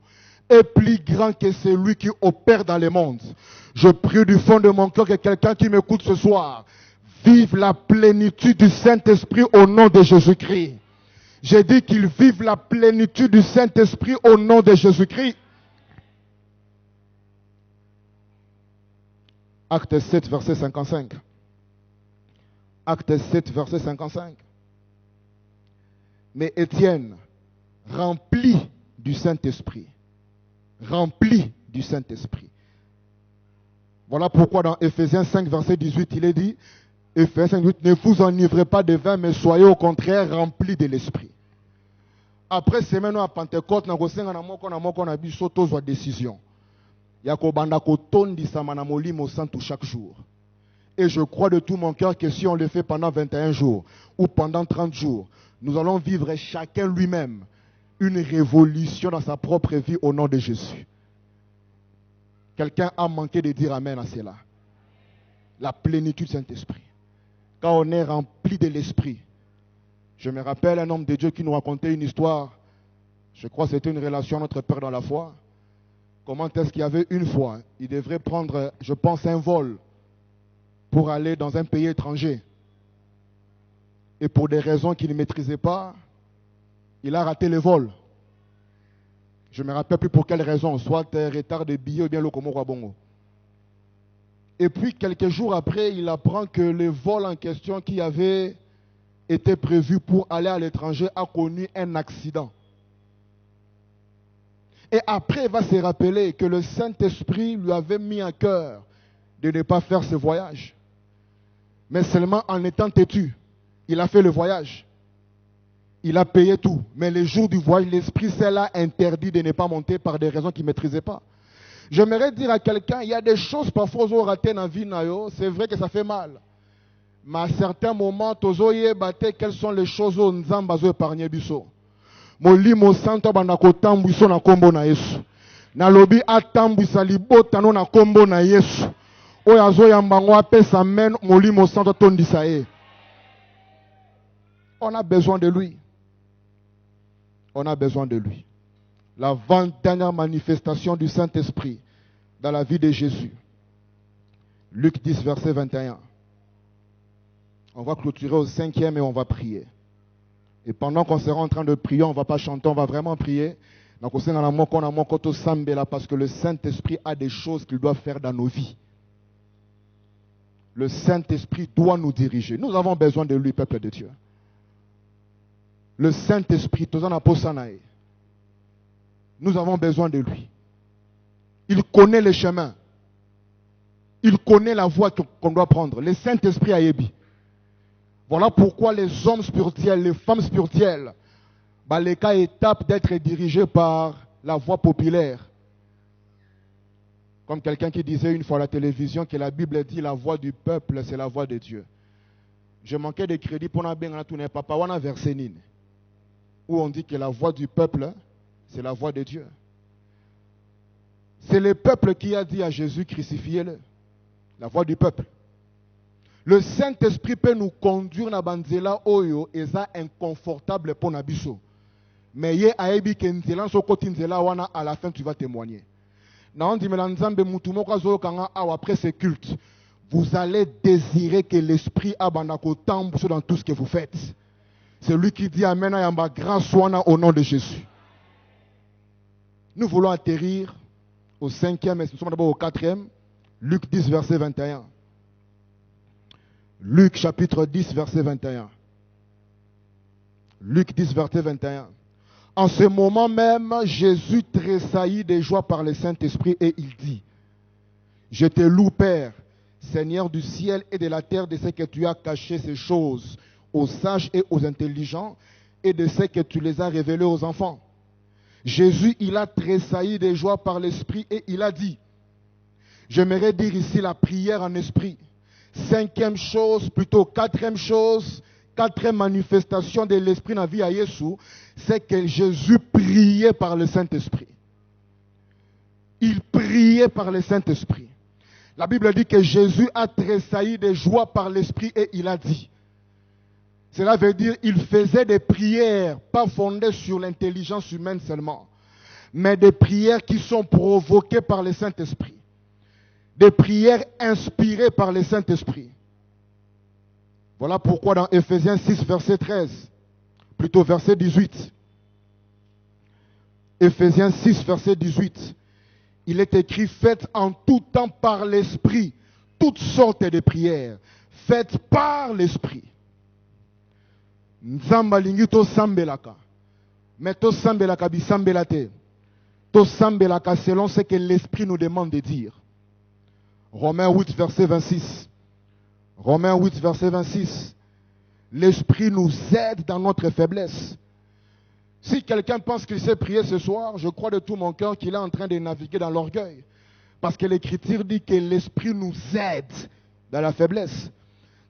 est plus grand que celui qui opère dans le monde. Je prie du fond de mon cœur que quelqu'un qui m'écoute ce soir vive la plénitude du Saint-Esprit au nom de Jésus-Christ. J'ai dit qu'il vive la plénitude du Saint-Esprit au nom de Jésus-Christ. Acte 7, verset 55. Acte 7, verset 55. Mais Étienne, rempli du Saint-Esprit, rempli du Saint-Esprit. Voilà pourquoi dans Ephésiens 5, verset 18, il est dit, Ephésiens 5, 18, ne vous enivrez pas de vin, mais soyez au contraire remplis de l'esprit. Après semaine à Pentecôte, na kosenga na moko na biso tozwa décision. Ya ko banda ko tondisa na molimo santo chaque jour. Et je crois de tout mon cœur que si on le fait pendant 21 jours ou pendant 30 jours, nous allons vivre chacun lui-même une révolution dans sa propre vie au nom de Jésus. Quelqu'un a manqué de dire amen à cela. La plénitude du Saint-Esprit. Quand on est rempli de l'Esprit. Je me rappelle un homme de Dieu qui nous racontait une histoire. Je crois que c'était une relation à notre Père dans la foi. Comment est-ce qu'il y avait une fois, il devrait prendre, je pense, un vol pour aller dans un pays étranger. Et pour des raisons qu'il ne maîtrisait pas, il a raté le vol. Je ne me rappelle plus pour quelle raison, soit retard de billets ou bien le Komoro Bongo. Et puis quelques jours après, il apprend que le vol en question qui avait été prévu pour aller à l'étranger a connu un accident. Et après, il va se rappeler que le Saint-Esprit lui avait mis à cœur de ne pas faire ce voyage. Mais seulement en étant têtu, il a fait le voyage. Il a payé tout. Mais le jour du voyage, l'Esprit s'est là interdit de ne pas monter par des raisons qu'il ne maîtrisait pas. J'aimerais dire à quelqu'un, il y a des choses parfois qu'on rate dans la vie, c'est vrai que ça fait mal. Mais à certains moments, quelles sont les choses où nous avons épargné biso. Molimo santo bandako tambuiso na kombo na Yesu. Na lobi atambwisa libota no na kombo na Yesu. Oyo azoyamba ngo apesa men molimo santo tondisa ye. On a besoin de lui. On a besoin de lui. La dernière manifestation du Saint-Esprit dans la vie de Jésus. Luc 10, verset 21. On va clôturer au 5e et on va prier. Et pendant qu'on sera en train de prier, on ne va pas chanter, on va vraiment prier. Parce que le Saint-Esprit a des choses qu'il doit faire dans nos vies. Le Saint-Esprit doit nous diriger. Nous avons besoin de lui, peuple de Dieu. Le Saint-Esprit, nous avons besoin de lui. Il connaît les chemins. Il connaît la voie qu'on doit prendre. Le Saint-Esprit a ébi. Voilà pourquoi les hommes spirituels, les femmes spirituelles, les cas étapent d'être dirigés par la voix populaire. Comme quelqu'un qui disait une fois à la télévision que la Bible dit la voix du peuple, c'est la voix de Dieu. Je manquais de crédit pour ne pas un verset où on dit que la voix du peuple, c'est la voix de Dieu. C'est le peuple qui a dit à Jésus, crucifiez-le. La voix du peuple. Le Saint-Esprit peut nous conduire na banzela oyo eza inconfortable pour nabiso. Mais ye aebi ke nzela so koti nzela wana à la fin tu vas témoigner. Na on dit melanzambe mutu moko azo kanga awa après ce culte. Vous allez désirer que l'Esprit abanda ko tambu dans tout ce que vous faites. C'est lui qui dit amen yamba grâce wana au nom de Jésus. Nous voulons atterrir au 5e et nous sommes d'abord au 4e. Luc 10 verset 21. Luc chapitre 10, verset 21. Luc 10, verset 21. En ce moment même, Jésus tressaillit de joie par le Saint-Esprit et il dit, je te loue, Père, Seigneur du ciel et de la terre, de ce que tu as caché ces choses aux sages et aux intelligents et de ce que tu les as révélées aux enfants. Jésus, il a tressailli de joie par l'Esprit et il a dit, j'aimerais dire ici la prière en esprit. 5e chose, plutôt 4e chose, 4e manifestation de l'Esprit dans la vie à Jésus, c'est que Jésus priait par le Saint-Esprit. Il priait par le Saint-Esprit. La Bible dit que Jésus a tressailli de joie par l'Esprit et il a dit. Cela veut dire qu'il faisait des prières, pas fondées sur l'intelligence humaine seulement, mais des prières qui sont provoquées par le Saint-Esprit. Des prières inspirées par le Saint-Esprit. Voilà pourquoi dans Ephésiens 6, verset 13, plutôt verset 18, Ephésiens 6, verset 18, il est écrit, faites en tout temps par l'Esprit toutes sortes de prières. Faites par l'Esprit. Nzamba lingi to sambelaka. Mais to sambelaka bi sambelate. To sambelaka selon ce que l'Esprit nous demande de dire. Romains 8, verset 26. Romains 8, verset 26. L'Esprit nous aide dans notre faiblesse. Si quelqu'un pense qu'il sait prier ce soir, je crois de tout mon cœur qu'il est en train de naviguer dans l'orgueil. Parce que l'Écriture dit que l'Esprit nous aide dans la faiblesse.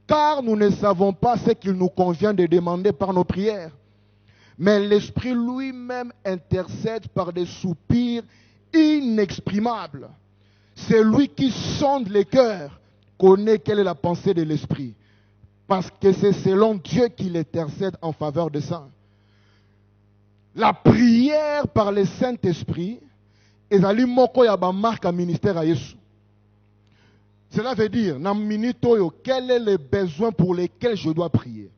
Car nous ne savons pas ce qu'il nous convient de demander par nos prières. Mais l'Esprit lui-même intercède par des soupirs inexprimables. C'est lui qui sonde les cœurs, connaît quelle est la pensée de l'Esprit. Parce que c'est selon Dieu qu'il intercède en faveur des saints. La prière par le Saint-Esprit ezali moko ya ba marque ministère à Yesu. Cela veut dire, dans minute oyo, quel est le besoin pour lesquels je dois prier.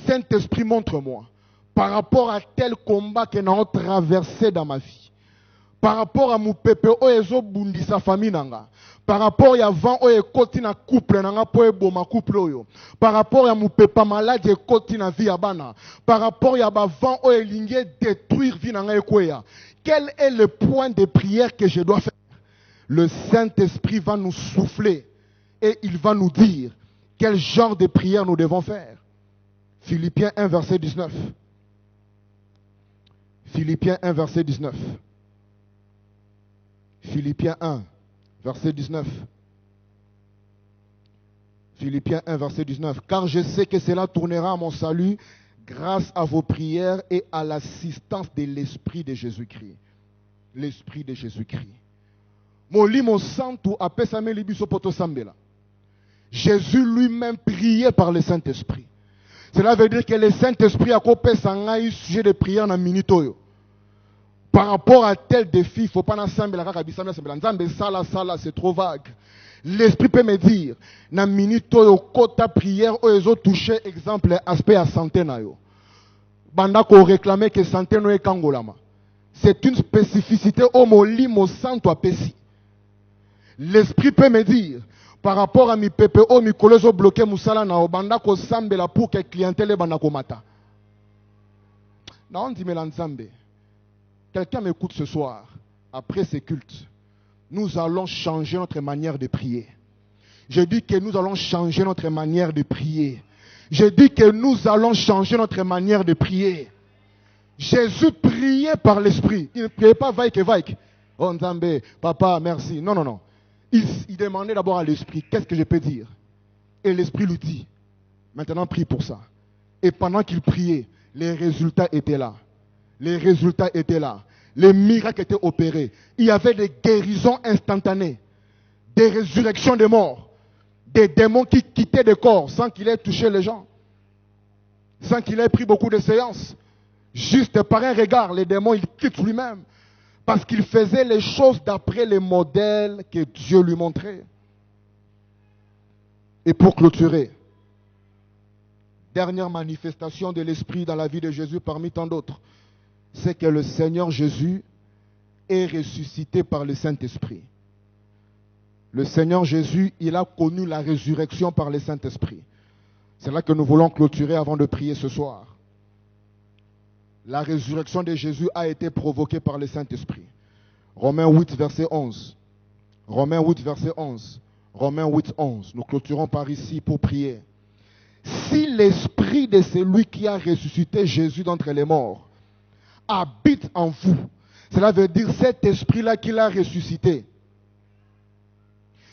Saint-Esprit, montre-moi, par rapport à tel combat que nous avons traversé dans ma vie, par rapport à mon pépé oyo bundi sa famille nanga, par rapport à vent oyo koti na couple nanga po eboma couple oyo, par rapport à mon pépé malade koti na vie abana, par rapport à ba vent oyo lingi détruire vie nanga ekoya. Quel est le point de prière que je dois faire? Le Saint-Esprit va nous souffler et il va nous dire quel genre de prière nous devons faire. Philippiens 1, verset 19. Philippiens 1, verset 19. Philippiens 1, verset 19. Philippiens 1, verset 19. Car je sais que cela tournera à mon salut grâce à vos prières et à l'assistance de l'Esprit de Jésus-Christ. L'Esprit de Jésus-Christ. Jésus lui-même priait par le Saint-Esprit. Cela veut dire que le Saint-Esprit a coupé un sujet de prière dans minute. Par rapport à tel défi, il ne faut pas ensemble la c'est trop vague. L'Esprit peut me dire, dans minute kota prière oyo touché exemple aspect à santé na yo. Banda ko réclamer que santé no ekangolama. C'est une spécificité au moli mo santo apesi. L'Esprit peut me dire, par rapport à mi PPO, mi kolozo bloqué musala na obanda ko sambela pour que clientèle banda ko mata. Na on dit melanzambe. Quelqu'un m'écoute ce soir, après ces cultes, nous allons changer notre manière de prier. Je dis que nous allons changer notre manière de prier. Je dis que nous allons changer notre manière de prier. Jésus priait par l'Esprit. Il ne priait pas vaïque et vaïque. Oh Nzambe, papa, merci. Non, non, non. Il demandait d'abord à l'Esprit, qu'est-ce que je peux dire? Et l'Esprit lui dit, maintenant prie pour ça. Et pendant qu'il priait, les résultats étaient là. Les résultats étaient là. Les miracles étaient opérés. Il y avait des guérisons instantanées. Des résurrections des morts. Des démons qui quittaient des corps sans qu'il ait touché les gens. Sans qu'il ait pris beaucoup de séances. Juste par un regard, les démons, ils quittent lui-même. Parce qu'il faisait les choses d'après les modèles que Dieu lui montrait. Et pour clôturer, dernière manifestation de l'Esprit dans la vie de Jésus parmi tant d'autres, c'est que le Seigneur Jésus est ressuscité par le Saint-Esprit. Le Seigneur Jésus, il a connu la résurrection par le Saint-Esprit. C'est là que nous voulons clôturer avant de prier ce soir. La résurrection de Jésus a été provoquée par le Saint-Esprit. Romains 8, verset 11. Romains 8, verset 11. Romains 8, 11. Nous clôturons par ici pour prier. Si l'Esprit de celui qui a ressuscité Jésus d'entre les morts habite en vous, cela veut dire cet Esprit-là qu'il a ressuscité.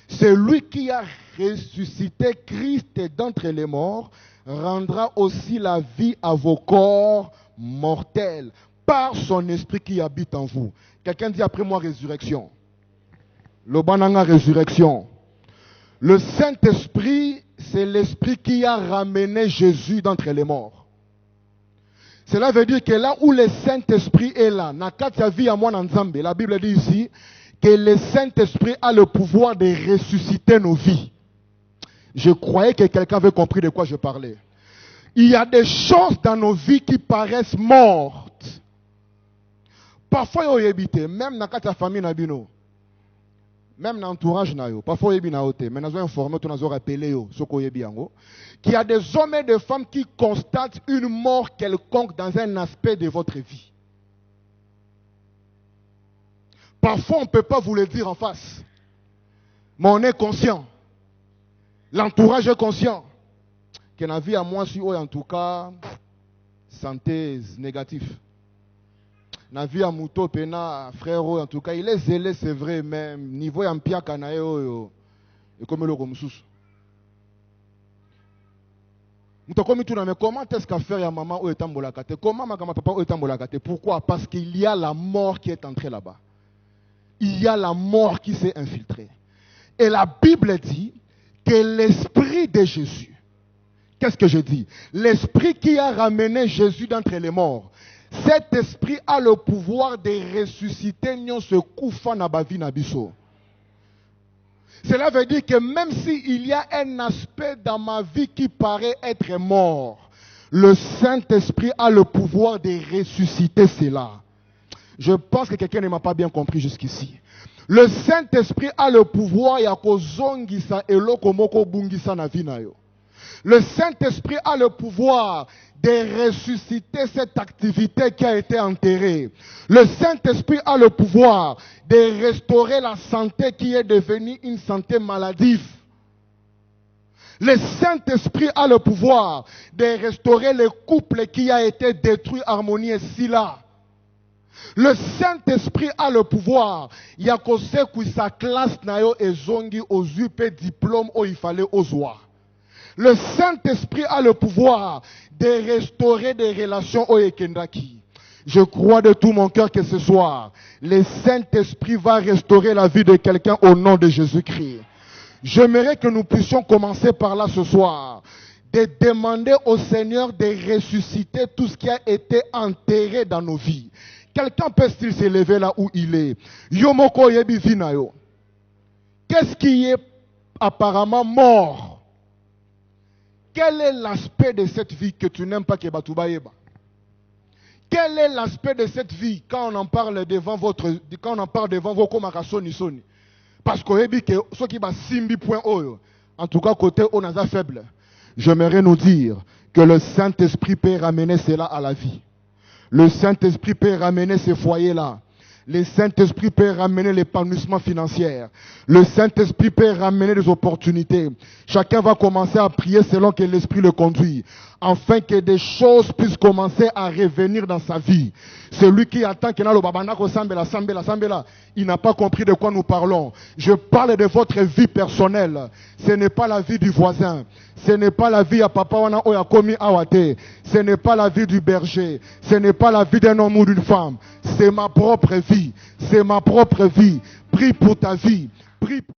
Celui qui a ressuscité Christ d'entre les morts rendra aussi la vie à vos corps mortels par son Esprit qui habite en vous. Quelqu'un dit après moi résurrection. Le bananga résurrection. Le Saint-Esprit, c'est l'Esprit qui a ramené Jésus d'entre les morts. Cela veut dire que là où le Saint-Esprit est là, la Bible dit ici que le Saint-Esprit a le pouvoir de ressusciter nos vies. Je croyais que quelqu'un avait compris de quoi je parlais. Il y a des choses dans nos vies qui paraissent mortes. Parfois, il y a même dans la famille, même dans l'entourage, parfois, il y a mais nous avons informé, nous avons rappelé qu'il y a des hommes et des femmes qui constatent une mort quelconque dans un aspect de votre vie. Parfois, on ne peut pas vous le dire en face. Mais on est conscient. L'entourage est conscient. Que la vie à moi, si en tout cas, santé négative. La vie à Mouto, Pena, frère, en tout cas, il est zélé, c'est vrai, mais niveau en pia kanayo, et comme le komsous. Comment est-ce qu'à faire ya maman ou etambolakate? Comment ma papa ou etambolakate? Pourquoi? Parce qu'il y a la mort qui est entrée là-bas. Il y a la mort qui s'est infiltrée. Et la Bible dit que l'esprit de Jésus, qu'est-ce que je dis? L'esprit qui a ramené Jésus d'entre les morts, cet esprit a le pouvoir de ressusciter ce koufa na bavi na biso. Cela veut dire que même s'il y a un aspect dans ma vie qui paraît être mort, le Saint-Esprit a le pouvoir de ressusciter cela. Je pense que quelqu'un ne m'a pas bien compris jusqu'ici. Le Saint-Esprit a le pouvoir ya kozongisa eloko moko bungisa na vi na yo. Le Saint-Esprit a le pouvoir de ressusciter cette activité qui a été enterrée. Le Saint-Esprit a le pouvoir de restaurer la santé qui est devenue une santé maladive. Le Saint-Esprit a le pouvoir de restaurer le couple qui a été détruit, harmonie et sila. Le Saint-Esprit a le pouvoir. Il y a sa classe nayo et zongi aux UP diplôme où il fallait ozoa. Le Saint-Esprit a le pouvoir de restaurer des relations au Ekendaki. Je crois de tout mon cœur que ce soir, le Saint-Esprit va restaurer la vie de quelqu'un au nom de Jésus-Christ. J'aimerais que nous puissions commencer par là ce soir, de demander au Seigneur de ressusciter tout ce qui a été enterré dans nos vies. Quelqu'un peut-il se lever là où il est? Yomoko yebi vinayo. Qu'est-ce qui est apparemment mort? Quel est l'aspect de cette vie que tu n'aimes pas que Batouba yeba? Quel est l'aspect de cette vie quand on en parle devant vos komakasoni soni? Parce que ce qui va simbi point oyo, en tout cas côté on a faible. J'aimerais nous dire que le Saint-Esprit peut ramener cela à la vie. Le Saint-Esprit peut ramener ces foyers-là. Le Saint-Esprit peut ramener l'épanouissement financier. Le Saint-Esprit peut ramener des opportunités. Chacun va commencer à prier selon que l'Esprit le conduit, afin que des choses puissent commencer à revenir dans sa vie. Celui qui attend qu'il il n'a pas compris de quoi nous parlons. Je parle de votre vie personnelle. Ce n'est pas la vie du voisin. Ce n'est pas la vie à papa wana oya komi awate. Ce n'est pas la vie du berger. Ce n'est pas la vie d'un homme ou d'une femme. C'est ma propre vie. C'est ma propre vie. Prie pour ta vie. Prie.